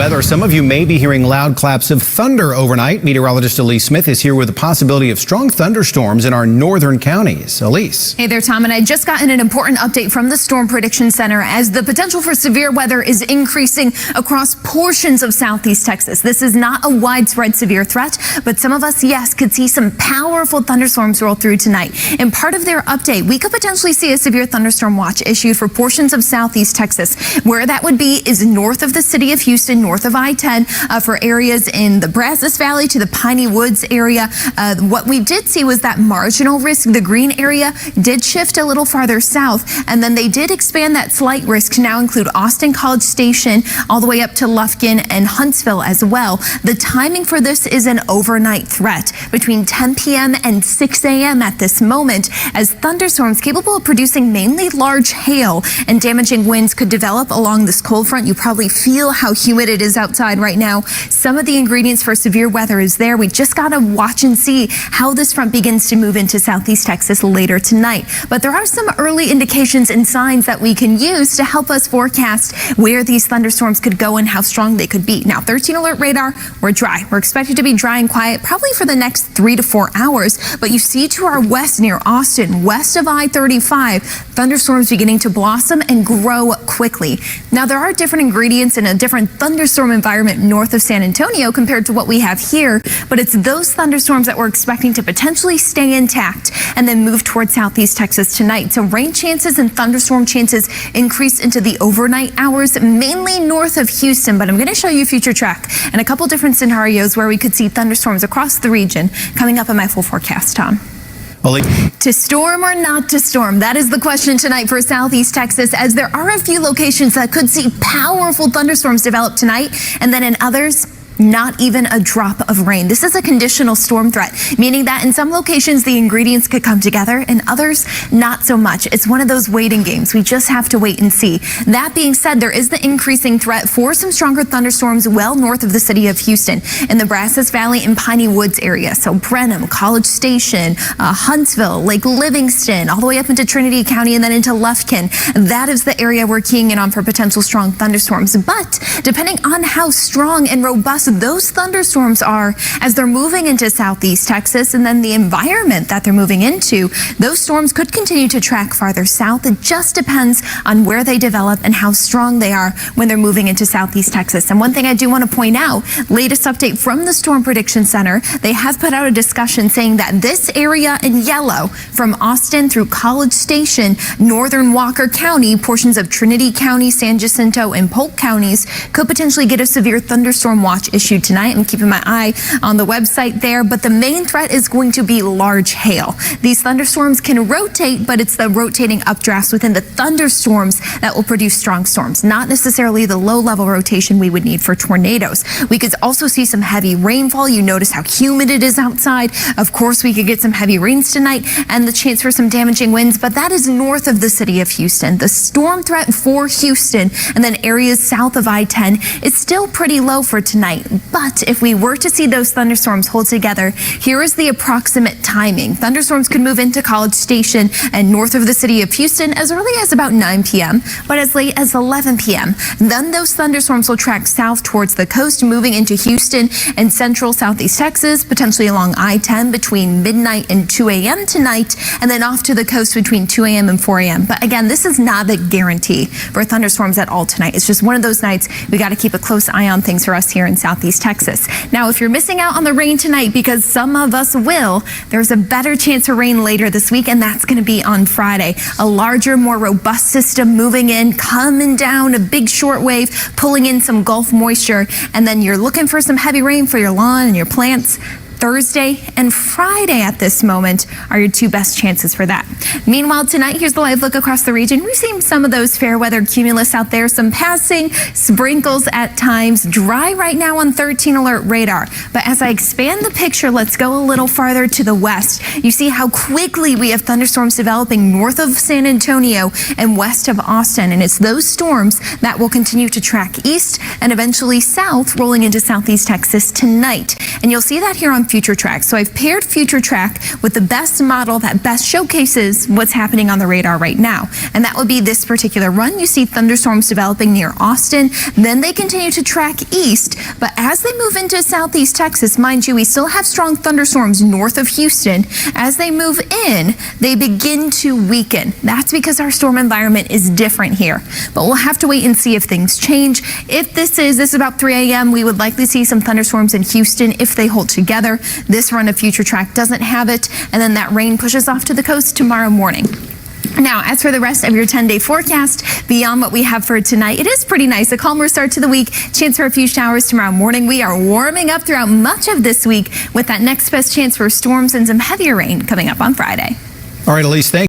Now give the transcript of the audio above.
Weather. Some of you may be hearing loud claps of thunder overnight. Meteorologist Elyse Smith is here with the possibility of strong thunderstorms in our northern counties. Elyse. Hey there, Tom, and I just gotten an important update from the Storm Prediction Center as the potential for severe weather is increasing across portions of southeast Texas. This is not a widespread severe threat, but some of us, yes, could see some powerful thunderstorms roll through tonight. And part of their update, we could potentially see a severe thunderstorm watch issued for portions of southeast Texas. Where that would be is north of the city of Houston, north of I-10, for areas in the Brazos Valley to the Piney Woods area. What we did see was that marginal risk, the green area, did shift a little farther south, and then they did expand that slight risk to now include Austin College Station all the way up to Lufkin and Huntsville as well. The timing for this is an overnight threat between 10 p.m. and 6 a.m. at this moment, as thunderstorms capable of producing mainly large hail and damaging winds could develop along this cold front. You probably feel how humid it is outside right now. Some of the ingredients for severe weather is there. We just got to watch and see how this front begins to move into southeast Texas later tonight. But there are some early indications and signs that we can use to help us forecast where these thunderstorms could go and how strong they could be. Now, 13 alert radar, we're dry. We're expected to be dry and quiet probably for the next 3 to 4 hours. But you see to our west near Austin, west of I-35, thunderstorms beginning to blossom and grow quickly. Now, there are different ingredients in a different thunderstorm environment north of San Antonio compared to what we have here, but it's those thunderstorms that we're expecting to potentially stay intact and then move towards southeast Texas tonight. So rain chances and thunderstorm chances increase into the overnight hours, mainly north of Houston, but I'm going to show you future track and a couple different scenarios where we could see thunderstorms across the region coming up in my full forecast, Tom. To storm or not to storm? That is the question tonight for southeast Texas, as there are a few locations that could see powerful thunderstorms develop tonight, and then in others, not even a drop of rain. This is a conditional storm threat, meaning that in some locations the ingredients could come together, and others not so much. It's one of those waiting games. We just have to wait and see. That being said, there is the increasing threat for some stronger thunderstorms well north of the city of Houston in the Brazos Valley and Piney Woods area. So Brenham, College Station, Huntsville, Lake Livingston, all the way up into Trinity County and then into Lufkin. That is the area we're keying in on for potential strong thunderstorms. But depending on how strong and robust those thunderstorms are as they're moving into southeast Texas, and then the environment that they're moving into, those storms could continue to track farther south. It just depends on where they develop and how strong they are when they're moving into southeast Texas. And one thing I do want to point out, latest update from the Storm Prediction Center, they have put out a discussion saying that this area in yellow from Austin through College Station, northern Walker County, portions of Trinity County, San Jacinto, and Polk counties could potentially get a severe thunderstorm watch issued tonight. I'm keeping my eye on the website there, but the main threat is going to be large hail. These thunderstorms can rotate, but it's the rotating updrafts within the thunderstorms that will produce strong storms, not necessarily the low-level rotation we would need for tornadoes. We could also see some heavy rainfall. You notice how humid it is outside. Of course, we could get some heavy rains tonight and the chance for some damaging winds, but that is north of the city of Houston. The storm threat for Houston and then areas south of I-10 is still pretty low for tonight. But if we were to see those thunderstorms hold together, here is the approximate timing. Thunderstorms could move into College Station and north of the city of Houston as early as about 9 p.m., but as late as 11 p.m. Then those thunderstorms will track south towards the coast, moving into Houston and central southeast Texas, potentially along I-10 between midnight and 2 a.m. tonight, and then off to the coast between 2 a.m. and 4 a.m. But again, this is not a guarantee for thunderstorms at all tonight. It's just one of those nights we got to keep a close eye on things for us here in southeast Texas. Now, if you're missing out on the rain tonight, because some of us will, there's a better chance of rain later this week, and that's going to be on Friday. A larger, more robust system moving in, coming down, a big short wave, pulling in some Gulf moisture, and then you're looking for some heavy rain for your lawn and your plants. Thursday and Friday at this moment are your two best chances for that. Meanwhile, tonight, here's the live look across the region. We've seen some of those fair weather cumulus out there, some passing sprinkles at times, dry right now on 13 alert radar. But as I expand the picture, let's go a little farther to the west. You see how quickly we have thunderstorms developing north of San Antonio and west of Austin. And it's those storms that will continue to track east and eventually south, rolling into southeast Texas tonight. And you'll see that here on Future Track. So I've paired Future Track with the best model that best showcases what's happening on the radar right now. And that would be this particular run. You see thunderstorms developing near Austin. Then they continue to track east. But as they move into southeast Texas, mind you, we still have strong thunderstorms north of Houston. As they move in, they begin to weaken. That's because our storm environment is different here. But we'll have to wait and see if things change. If this is about 3 a.m., we would likely see some thunderstorms in Houston if they hold together. This run of Future Track doesn't have it, and then that rain pushes off to the coast tomorrow morning. Now, as for the rest of your 10-day forecast, beyond what we have for tonight, it is pretty nice. A calmer start to the week. Chance for a few showers tomorrow morning. We are warming up throughout much of this week with that next best chance for storms and some heavier rain coming up on Friday. All right, Elyse, thank you.